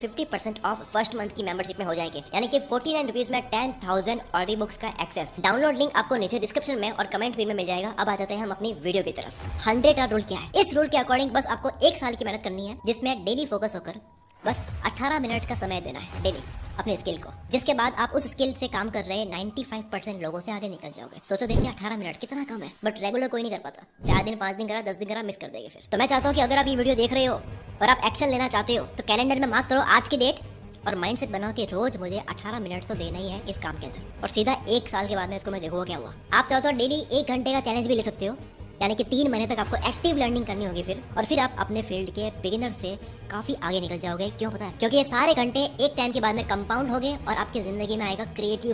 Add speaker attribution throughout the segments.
Speaker 1: 50% of first month की membership में हो जाएंगे, यानी कि 49 रुपीज में 10,000 ऑडियो बुक्स का एक्सेस। डाउनलोड लिंक आपको नीचे डिस्क्रिप्शन में और कमेंट पिन में मिल जाएगा। अब आ जाते हैं हम अपनी वीडियो की तरफ। 100 आवर रूल क्या है? इस रूल के अकॉर्डिंग बस आपको 1 साल की मेहनत करनी है, जिसमें डेली फोकस होकर बस 18 मिनट का समय देना है डेली अपने स्किल को, जिसके बाद आप उस स्किल से काम कर रहे 95% लोगों से आगे निकल जाओगे। सोचो देखिए 18 मिनट कितना कम है, बट रेगुलर कोई नहीं कर पाता। 4 दिन 5 दिन करा, 10 दिन करा, मिस कर देंगे फिर। तो मैं चाहता हूँ कि अगर आप ये वीडियो देख रहे हो और आप एक्शन लेना चाहते हो तो कैलेंडर में मार्क करो आज की डेट और माइंडसेट बनाओ कि रोज मुझे 18 मिनट तो देना ही है इस काम के अंदर, और सीधा 1 साल के बाद में इसको मैं देखूंगा क्या हुआ। आप चाहो तो डेली 1 घंटे का चैलेंज भी ले सकते हो, यानी कि 3 महीने तक आपको एक्टिव लर्निंग करनी होगी फिर आप अपने फील्ड के बिगिनर से काफी आगे निकल जाओगे। क्यों पता है? क्योंकि ये सारे घंटे एक टाइम के बाद में कंपाउंड हो गए और आपकी जिंदगी में आएगा क्रिएटिव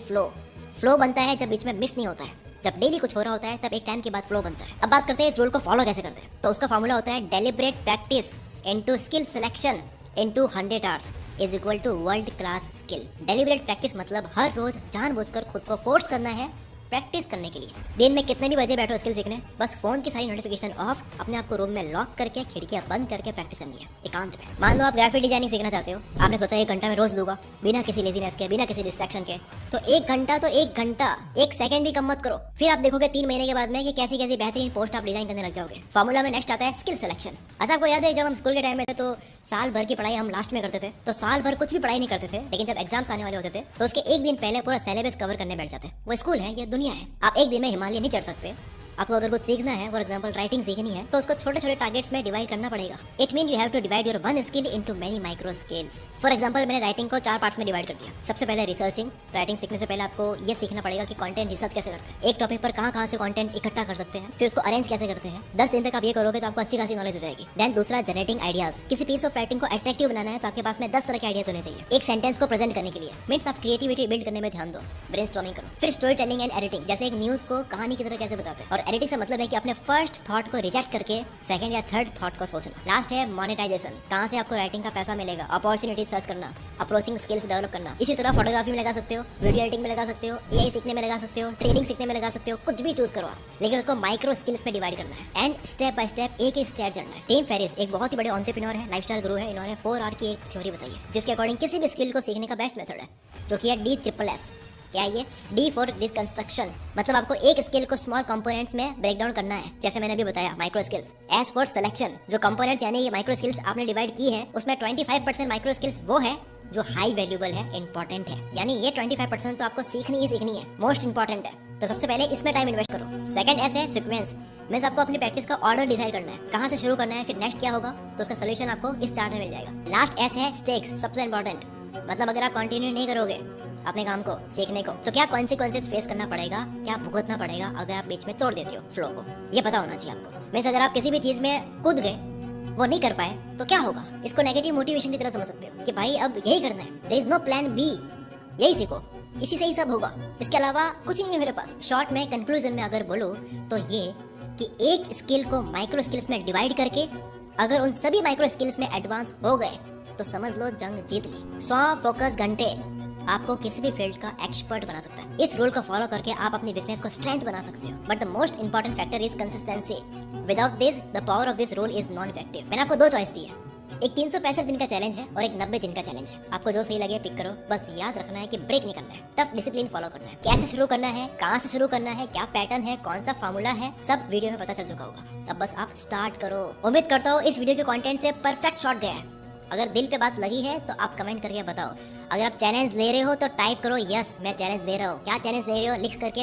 Speaker 1: फ्लो बनता है जब बीच में मिस नहीं होता है। जब डेली कुछ हो रहा होता है तब एक टाइम के बाद फ्लो बनता है। अब बात करते हैं इस रूल को फॉलो कैसे करते हैं। तो उसका फॉर्मूला होता है deliberate practice into skill selection into 100 hours is equal to world class skill. Deliberate practice मतलब हर रोज जानबूझकर खुद को फोर्स करना है प्रैक्टिस करने के लिए। दिन में कितने भी बजे बैठो स्किल सीखने, बस फोन की सारी नोटिफिकेशन ऑफ, अपने आप को रूम में लॉक करके खिड़कियां बंद करके प्रैक्टिस करनी है एकांत में। मान लो आप ग्राफिक डिजाइनिंग सीखना चाहते हो, आपने सोचा 1 घंटा में रोज दूंगा बिना किसी लेजीनेस के, बिना किसी डिस्ट्रैक्शन के। तो 1 घंटा तो 1 घंटा, 1 सेकंड भी कम मत करो। फिर आप देखोगे 3 महीने के बाद में कि कैसी कैसी बेहतरीन पोस्ट आप डिजाइन करने लग जाओगे। फॉर्मूला में नेक्स्ट आता है स्किल सिलेक्शन। अच्छा आपको याद है जब हम स्कूल के टाइम में थे तो साल भर की पढ़ाई हम लास्ट में करते थे, तो साल भर कुछ भी पढ़ाई नहीं करते थे, लेकिन जब एग्जाम्स आने वाले होते थे तो उसके 1 दिन पहले पूरा सिलेबस कवर करने बैठ जाते। वो स्कूल है, ये दुनिया है। आप एक दिन में हिमालय नहीं चढ़ सकते। आपको अगर कुछ सीखना है, फॉर एग्जांपल राइटिंग सीखनी है, तो उसको छोटे छोटे टारगेट्स में डिवाइड करना पड़ेगा। It mean you have to divide your one skill into many micro skills. For example मैंने राइटिंग को 4 पार्ट्स में डिवाइड कर दिया। सबसे पहले रिसर्चिंग। राइटिंग सीखने से पहले आपको ये सीखना पड़ेगा कि कंटेंट रिसर्च कैसे करते हैं, एक टॉपिक पर कहाँ से कंटेंट इकट्ठा कर सकते हैं, फिर उसको अरेंज कैसे करते हैं। 10 दिन तक आप ये करोगे तो आपको अच्छी खासी नॉलेज हो जाएगी। देन दूसरा जनरेटिंग आइडियाज। किसी पीस ऑफ राइटिंग को अट्रैक्टिव बनाना है तो आपके पास में 10 तरह के आइडियाज होने चाहिए एक सेंटेंस को प्रेजेंट करने के लिए। मीन्स आप क्रिएटिविटी बिल्ड करने में ध्यान दो, ब्रेनस्टॉर्मिंग करो। फिर स्टोरी टेलिंग एंड एडिटिंग, जैसे एक न्यूज को कहानी की तरह कैसे बताते हैं। और एडिटिंग से मतलब है कि अपने फर्स्ट थॉट को रिजेक्ट करके सेकंड या थर्ड थॉट को सोचना। लास्ट है मोनेटाइजेशन, कहां से आपको राइटिंग का पैसा मिलेगा, अपॉर्चुनिटी सर्च करना, अप्रोचिंग स्किल्स डेवलप करना। इसी तरह फोटोग्राफी में लगा सकते हो, वीडियो एडिटिंग में लगा सकते हो, एआई सीखने में लगा सकते हो, ट्रेडिंग सीखने में लगा सकते हो, कुछ भी चूज करो आप, लेकिन उसको माइक्रो स्किल्स में डिवाइड करना है एंड स्टेप बाय स्टेप एक स्टेयर चढ़ना है। टिम फेरिस एक बहुत ही बड़े एंटरप्रेन्योर है, लाइफस्टाइल गुरु है। इन्होंने 4 आवर की एक थ्योरी बताई है जिसके अकॉर्डिंग किसी भी स्किल को सीखने का बेस्ट मेथड है, जो कि है DSS। क्या ये डी फॉर डिसकंस्ट्रक्शन, मतलब आपको एक स्किल को स्मॉल कंपोनेंट्स में ब्रेक डाउन करना है, जैसे मैंने अभी बताया micro skills. S for selection, जो कंपोनेंट्स यानी ये माइक्रो स्किल्स आपने डिवाइड की है उसमें 25% माइक्रो स्किल्स वो है जो हाई वैल्यूएबल है, इंपॉर्टेंट है, यानी ये 25% तो आपको सीखनी ही सीखनी है, मोस्ट इंपॉर्टेंट है। तो सबसे पहले इसमें टाइम इन्वेस्ट करो। सेकंड एस है सीक्वेंस, मींस आपको अपनी प्रैक्टिस का ऑर्डर डिसाइड करना है, कहां से शुरू करना है, फिर नेक्स्ट क्या होगा, तो उसका सोल्यूशन आपको इस चार्ट में मिल जाएगा। लास्ट एस है स्टेक्स, सबसे इंपॉर्टेंट, मतलब अगर आप कंटिन्यू नहीं करोगे अपने काम को सीखने को तो क्या कॉन्सिक्वेंसेस फेस करना पड़ेगा, क्या भुगतना पड़ेगा अगर आप बीच में तोड़ देते हो फ्लो को, ये पता होना चाहिए आपको। मींस अगर आप किसी भी चीज में कूद गए, वो नहीं कर पाए तो क्या होगा, इसको नेगेटिव मोटिवेशन की तरह समझ सकते हो कि भाई अब यही करना है, there is no plan B, यही सीखो, इसी से ही सब होगा, इसके अलावा कुछ नहीं है मेरे पास। शॉर्ट में कंक्लूजन में अगर बोलो तो ये कि एक स्किल को माइक्रो स्किल्स में डिवाइड करके अगर उन सभी माइक्रो स्किल्स में एडवांस हो गए तो समझ लो जंग जीत ली। 100 फोकस घंटे आपको किसी भी फील्ड का एक्सपर्ट बना सकता है। इस रूल को फॉलो करके आप अपनी वीकनेस को स्ट्रेंथ बना सकते हो, but the most important factor is consistency. Without this the power of this rule is non effective. मैंने आपको 2 चॉइस दी है, एक 365 दिन का चैलेंज है और एक 90 दिन का चैलेंज है। आपको जो सही लगे पिक करो, बस याद रखना है कि ब्रेक नहीं करना है, टफ डिसिप्लिन फॉलो करना है। कैसे शुरू करना है, कहां से शुरू करना है, क्या पैटर्न है, कौन सा फार्मूला है, सब वीडियो में पता चल चुका होगा। अब बस आप स्टार्ट करो। उम्मीद करता हूँ इस वीडियो के कंटेंट से परफेक्ट शॉट गया है। अगर दिल पे बात लगी है तो आप कमेंट करके बताओ। अगर आप चैलेंज ले रहे हो तो टाइप करो यस मैं चैलेंज ले रहा हूँ, क्या चैलेंज ले रहे हो लिख करके